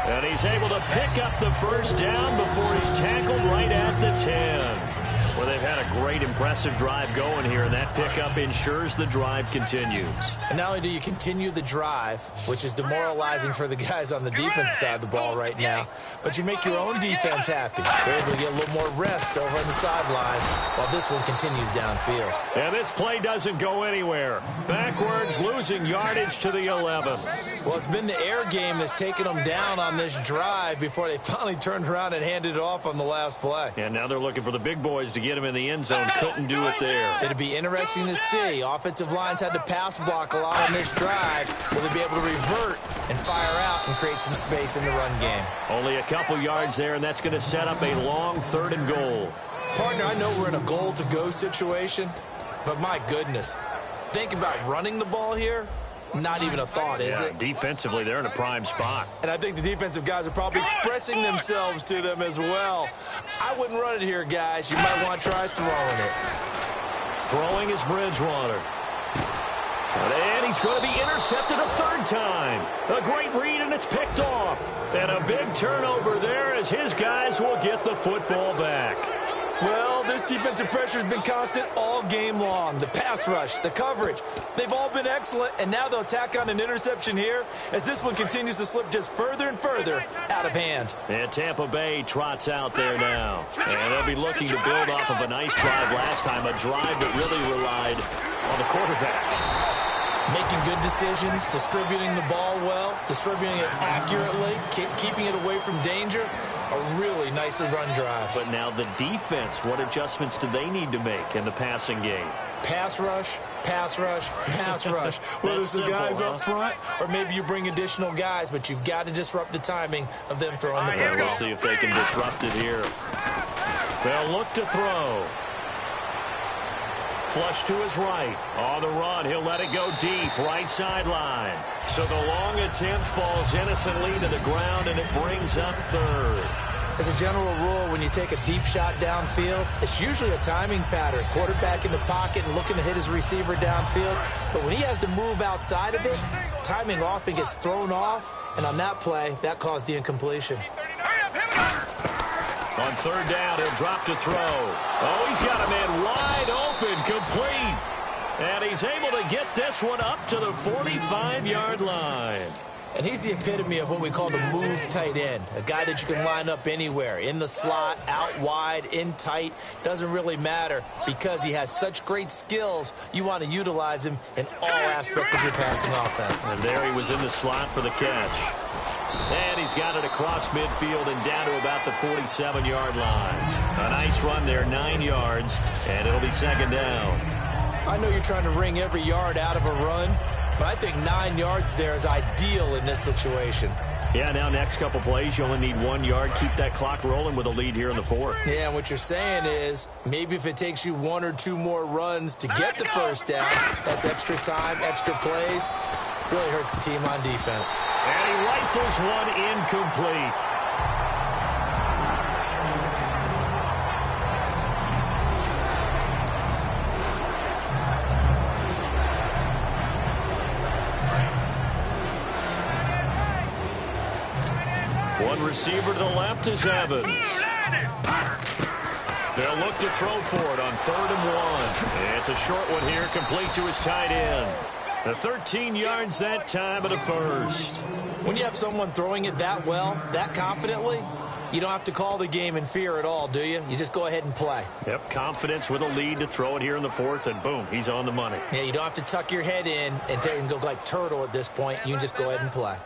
And he's able to pick up the first down before he's tackled right at the 10. Well, they've had a great, impressive drive going here, and that pickup ensures the drive continues. And not only do you continue the drive, which is demoralizing for the guys on the defensive side of the ball right now, but you make your own defense happy. They're able to get a little more rest over on the sidelines while this one continues downfield. And this play doesn't go anywhere. Backwards, losing yardage to the 11. Well, it's been the air game that's taken them down on this drive before they finally turned around and handed it off on the last play. And now they're looking for the big boys to get him in the end zone. Couldn't do it there. It'd be interesting to see. Offensive lines had to pass block a lot on this drive. Will they be able to revert and fire out and create some space in the run game? Only a couple yards there, and that's going to set up a long 3rd and goal. Partner, I know we're in a goal-to-go situation, but my goodness, think about running the ball here. Not even a thought, is it? Defensively, they're in a prime spot. And I think the defensive guys are probably expressing themselves to them as well. I wouldn't run it here, guys. You might want to try throwing it. Throwing is Bridgewater. And he's going to be intercepted a 3rd time. A great read, and it's picked off. And a big turnover there as his guys will get the football back. Well, this defensive pressure has been constant all game long. The pass rush, the coverage, they've all been excellent, and now they'll tack on an interception here as this one continues to slip just further and further out of hand. And Tampa Bay trots out there now. And they'll be looking to build off of a nice drive last time, a drive that really relied on the quarterback. Making good decisions, distributing the ball well, distributing it accurately, keeping it away from danger. A really nicely run drive. But now the defense, what adjustments do they need to make in the passing game? Pass rush, pass rush, pass rush. Whether it's the guys up front or maybe you bring additional guys, but you've got to disrupt the timing of them throwing the football. We'll see if they can disrupt it here. They'll look to throw. Flush to his right. On the run, he'll let it go deep, right sideline. So the long attempt falls innocently to the ground, and it brings up 3rd. As a general rule, when you take a deep shot downfield, it's usually a timing pattern. Quarterback in the pocket and looking to hit his receiver downfield. But when he has to move outside of it, timing often gets thrown off. And on that play, that caused the incompletion. On third down, he'll drop to throw. Oh, he's got a man wide open, complete. And he's able to get this one up to the 45-yard line. And he's the epitome of what we call the move tight end, a guy that you can line up anywhere, in the slot, out wide, in tight, doesn't really matter because he has such great skills. You want to utilize him in all aspects of your passing offense. And there he was in the slot for the catch. And he's got it across midfield and down to about the 47-yard line. A nice run there, 9 yards, and it'll be second down. I know you're trying to wring every yard out of a run, but I think 9 yards there is ideal in this situation. Yeah, now next couple plays, you only need 1 yard. Keep that clock rolling with a lead here in the fourth. Yeah, and what you're saying is maybe if it takes you 1 or 2 more runs to get the first down, that's extra time, extra plays. Really hurts the team on defense. And he rifles one incomplete. One receiver to the left is Evans. They'll look to throw for it on 3rd and 1. It's a short one here, complete to his tight end. The 13 yards that time of the first. When you have someone throwing it that well, that confidently, you don't have to call the game in fear at all, do you? You just go ahead and play. Yep, confidence with a lead to throw it here in the fourth, and boom, he's on the money. Yeah, you don't have to tuck your head in and go like turtle at this point. You can just go ahead and play.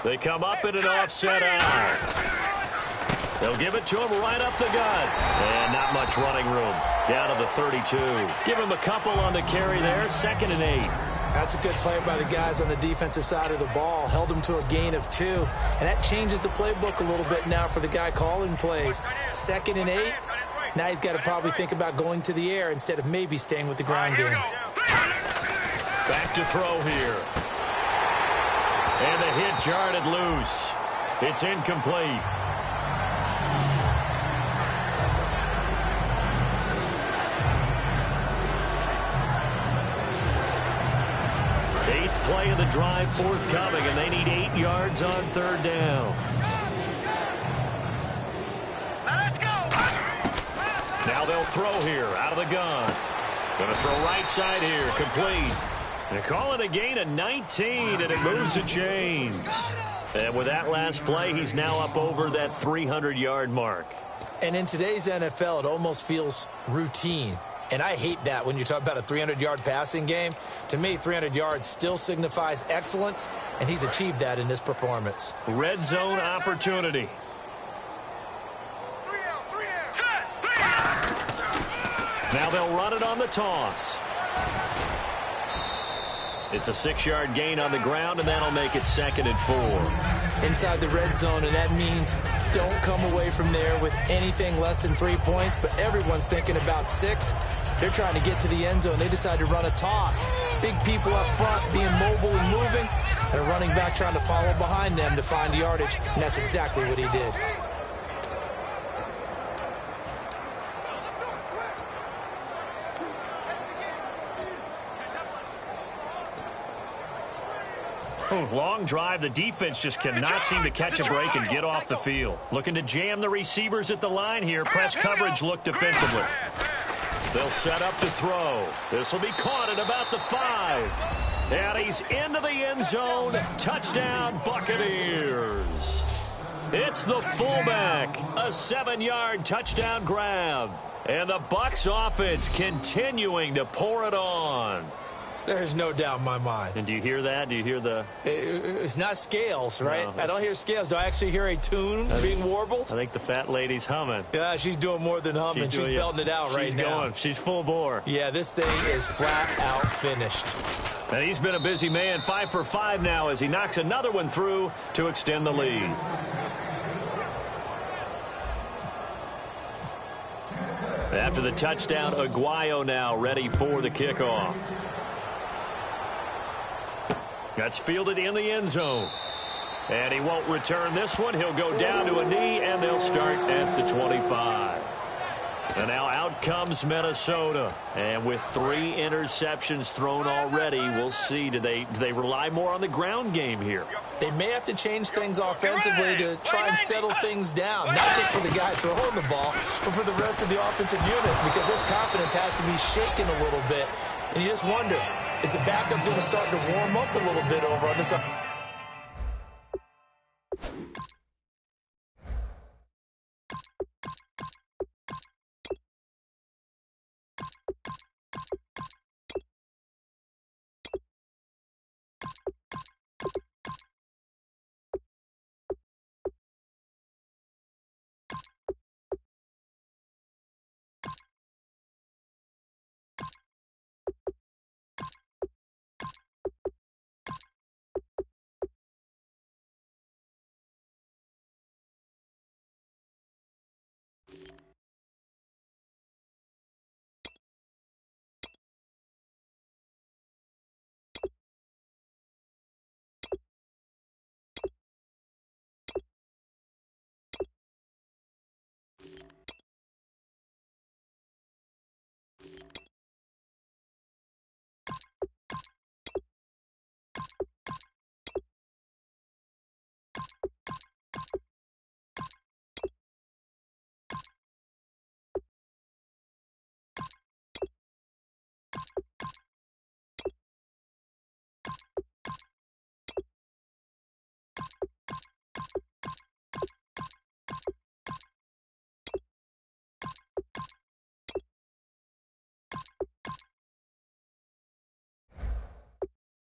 They come up in an offset out. They'll give it to him right up the gut. And not much running room. Down to the 32. Give him a couple on the carry there. 2nd and 8. That's a good play by the guys on the defensive side of the ball. Held him to a gain of 2. And that changes the playbook a little bit now for the guy calling plays. 2nd and 8. Now he's got to probably think about going to the air instead of maybe staying with the ground game. Back to throw here. And the hit jarred it loose. It's incomplete. Play of the drive forthcoming, and they need 8 yards on 3rd down. Let's go. Now they'll throw here out of the gun. Going to throw right side here, complete. They call it a gain of 19, and it moves the chains. And with that last play, he's now up over that 300-yard mark. And in today's NFL, it almost feels routine. And I hate that when you talk about a 300-yard passing game. To me, 300 yards still signifies excellence, and he's achieved that in this performance. Red zone opportunity. Now they'll run it on the toss. It's a 6-yard gain on the ground, and that'll make it 2nd and 4. Inside the red zone, and that means don't come away from there with anything less than 3 points, but everyone's thinking about 6. They're trying to get to the end zone. They decide to run a toss. Big people up front being mobile and moving, and a running back trying to follow behind them to find yardage, and that's exactly what he did. Long drive. The defense just cannot seem to catch a break and get off the field. Looking to jam the receivers at the line here. Press coverage look defensively. They'll set up to throw. This will be caught at about the 5. And he's into the end zone. Touchdown, Buccaneers. It's the fullback. A 7-yard touchdown grab. And the Bucs offense continuing to pour it on. There's no doubt in my mind. And do you hear that? Do you hear the... It's not scales, right? No, I don't hear scales. Do I actually hear a tune being warbled? I think the fat lady's humming. Yeah, she's doing more than humming. She's belting it out right now. She's full bore. Yeah, this thing is flat out finished. And he's been a busy man. 5 for 5 now as he knocks another one through to extend the lead. After the touchdown, Aguayo now ready for the kickoff. That's fielded in the end zone. And he won't return this one. He'll go down to a knee, and they'll start at the 25. And now out comes Minnesota. And with 3 interceptions thrown already, we'll see. Do they rely more on the ground game here? They may have to change things offensively to try and settle things down, not just for the guy throwing the ball, but for the rest of the offensive unit, because their confidence has to be shaken a little bit. And you just wonder, is the backup going to start to warm up a little bit over on this?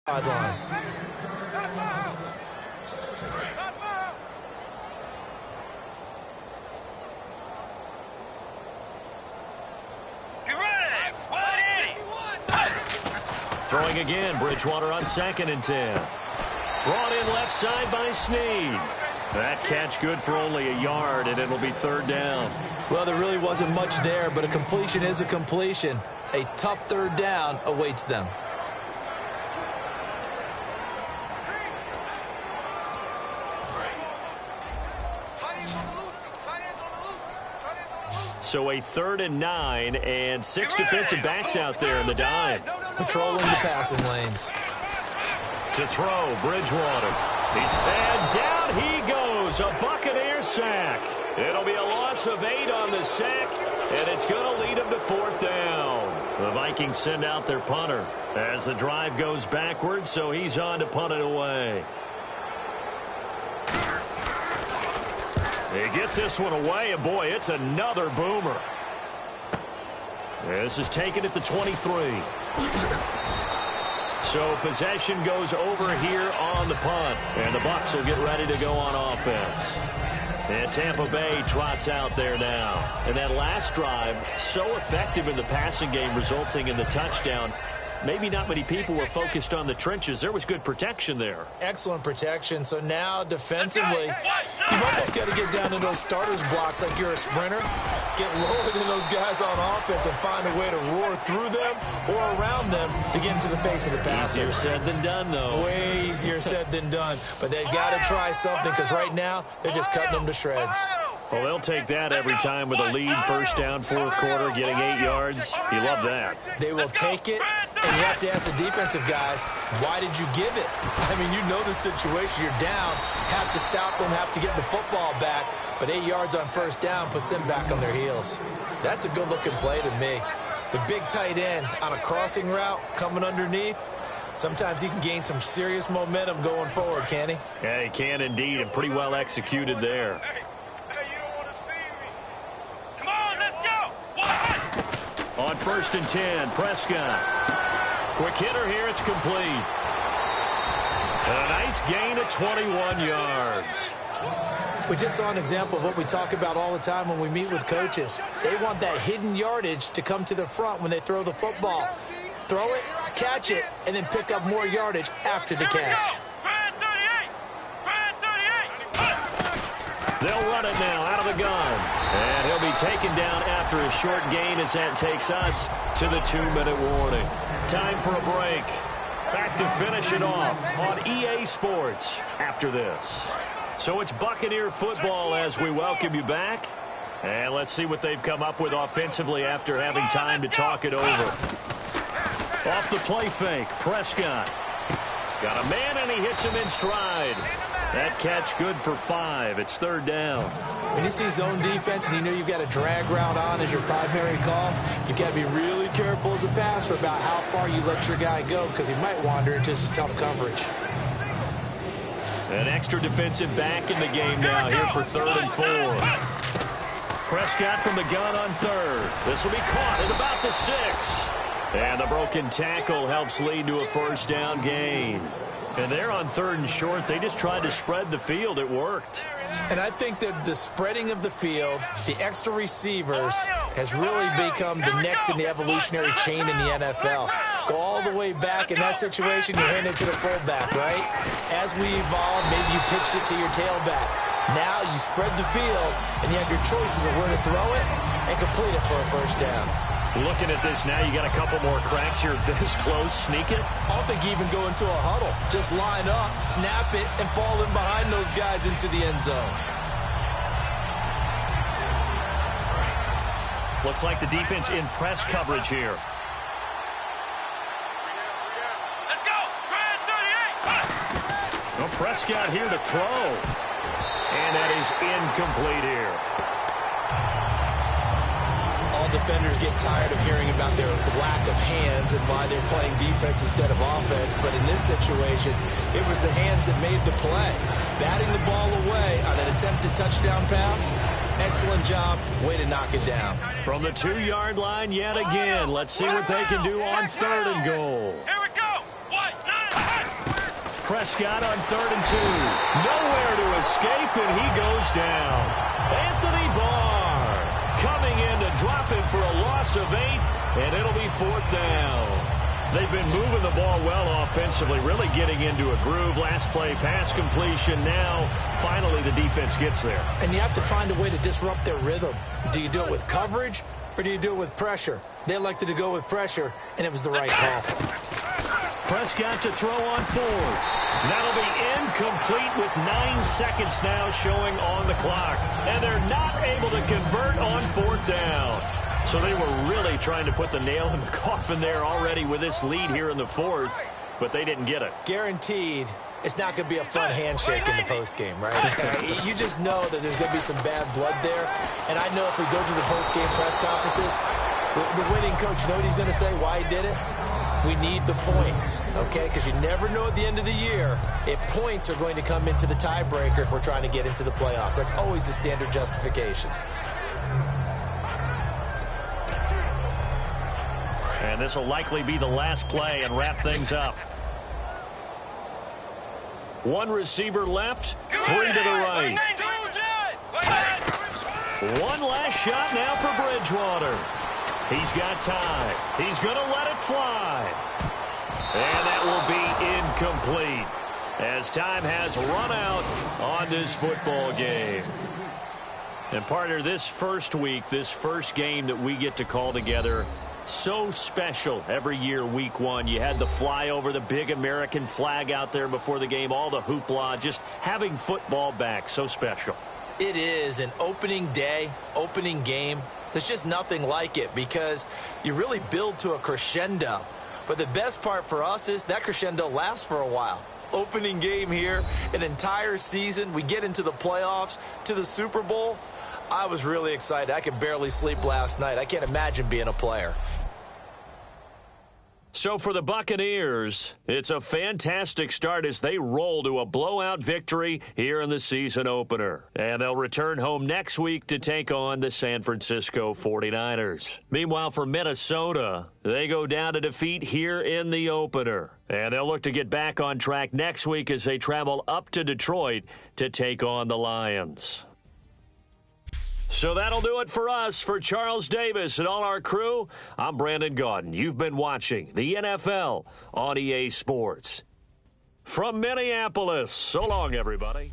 Sideline. Throwing again, Bridgewater on 2nd and 10. Brought in left side by Snead. That catch good for only a yard, and it'll be 3rd down. Well, there really wasn't much there, but a completion is a completion. A tough 3rd down awaits them. So a 3rd and 9, and 6 defensive backs out there in the dime. Patrolling the passing lanes. To throw, Bridgewater. And down he goes, a Buccaneer sack. It'll be a loss of 8 on the sack, and it's going to lead them to 4th down. The Vikings send out their punter as the drive goes backwards, so he's on to punt it away. He gets this one away, and boy, it's another boomer. This is taken at the 23. So possession goes over here on the punt, and the Bucs will get ready to go on offense. And Tampa Bay trots out there now. And that last drive, so effective in the passing game, resulting in the touchdown. Maybe not many people were focused on the trenches. There was good protection there. Excellent protection. So now defensively, you've almost got to get down to those starters blocks like you're a sprinter. Get lower than those guys on offense and find a way to roar through them or around them to get into the face of the passer. Easier said than done, though. Way easier said than done. But they've got to try something, because right now they're just cutting them to shreds. Well, they'll take that every time with a lead. 1st down, 4th quarter, getting 8 yards. You love that. They will take it, and you have to ask the defensive guys, why did you give it? I mean, you know the situation. You're down, have to stop them, have to get the football back. But 8 yards on 1st down puts them back on their heels. That's a good-looking play to me. The big tight end on a crossing route coming underneath. Sometimes he can gain some serious momentum going forward, can't he? Yeah, he can indeed, and pretty well executed there. On 1st and 10, Prescott. Quick hitter here, it's complete. And a nice gain of 21 yards. We just saw an example of what we talk about all the time when we meet with coaches. They want that hidden yardage to come to the front when they throw the football. Throw it, catch it, and then pick up more yardage after the catch. They'll run it now out of the gun. And he'll be taken down after a short gain as that takes us to the 2-minute warning. Time for a break. Back to finish it off on EA Sports after this. So it's Buccaneer football as we welcome you back. And let's see what they've come up with offensively after having time to talk it over. Off the play fake, Prescott. Got a man, and he hits him in stride. That catch good for 5. It's 3rd down. When you see zone defense and you know you've got a drag route on as your primary call, you've got to be really careful as a passer about how far you let your guy go because he might wander into some tough coverage. An extra defensive back in the game now here for 3rd and 4. Prescott from the gun on 3rd. This will be caught at about the 6. And the broken tackle helps lead to a 1st down gain. And they're on 3rd and short. They just tried to spread the field. It worked. And I think that the spreading of the field, the extra receivers, has really become the next in the evolutionary chain in the NFL. Go all the way back in that situation, you hand it to the fullback, right? As we evolve, maybe you pitched it to your tailback. Now you spread the field, and you have your choices of where to throw it and complete it for a 1st down. Looking at this now, you got a couple more cracks here this close. Sneak it. I don't think you even go into a huddle. Just line up, snap it, and fall in behind those guys into the end zone. Looks like the defense in press coverage here. Let's go. Grand 38. Well, Prescott here to throw. And that is incomplete here. All defenders get tired of hearing about their lack of hands and why they're playing defense instead of offense. But in this situation, it was the hands that made the play. Batting the ball away on an attempted touchdown pass. Excellent job. Way to knock it down. From the 2-yard line yet again. Let's see what they can do on 3rd and goal. Here we go. Prescott on 3rd and 2. Nowhere to escape, and he goes down. Anthony Barr coming in to drop it for a loss of 8, and it'll be 4th down. They've been moving the ball well offensively, really getting into a groove. Last play, pass completion. Now, finally, the defense gets there. And you have to find a way to disrupt their rhythm. Do you do it with coverage, or do you do it with pressure? They elected to go with pressure, and it was the right call. Prescott to throw on 4th. That'll be incomplete with 9 seconds now showing on the clock. And they're not able to convert on 4th down. So they were really trying to put the nail in the coffin there already with this lead here in the 4th, but they didn't get it. Guaranteed it's not going to be a fun handshake in the postgame, right? You just know that there's going to be some bad blood there. And I know if we go to the postgame press conferences, the winning coach, you know what he's going to say, why he did it? We need the points, okay? Because you never know at the end of the year if points are going to come into the tiebreaker if we're trying to get into the playoffs. That's always the standard justification. And this will likely be the last play and wrap things up. 1 receiver left, 3 to the right. 1 last shot now for Bridgewater. He's got time. He's going to let it fly. And that will be incomplete as time has run out on this football game. And partner, this first week, this first game that we get to call together, so special every year, week 1. You had the flyover, the big American flag out there before the game, all the hoopla, just having football back, so special. It is an opening day, opening game. There's just nothing like it because you really build to a crescendo. But the best part for us is that crescendo lasts for a while. Opening game here, an entire season. We get into the playoffs, to the Super Bowl. I was really excited. I could barely sleep last night. I can't imagine being a player. So for the Buccaneers, it's a fantastic start as they roll to a blowout victory here in the season opener. And they'll return home next week to take on the San Francisco 49ers. Meanwhile, for Minnesota, they go down to defeat here in the opener. And they'll look to get back on track next week as they travel up to Detroit to take on the Lions. So that'll do it for us. For Charles Davis and all our crew, I'm Brandon Gaudin. You've been watching the NFL on EA Sports. From Minneapolis, so long, everybody.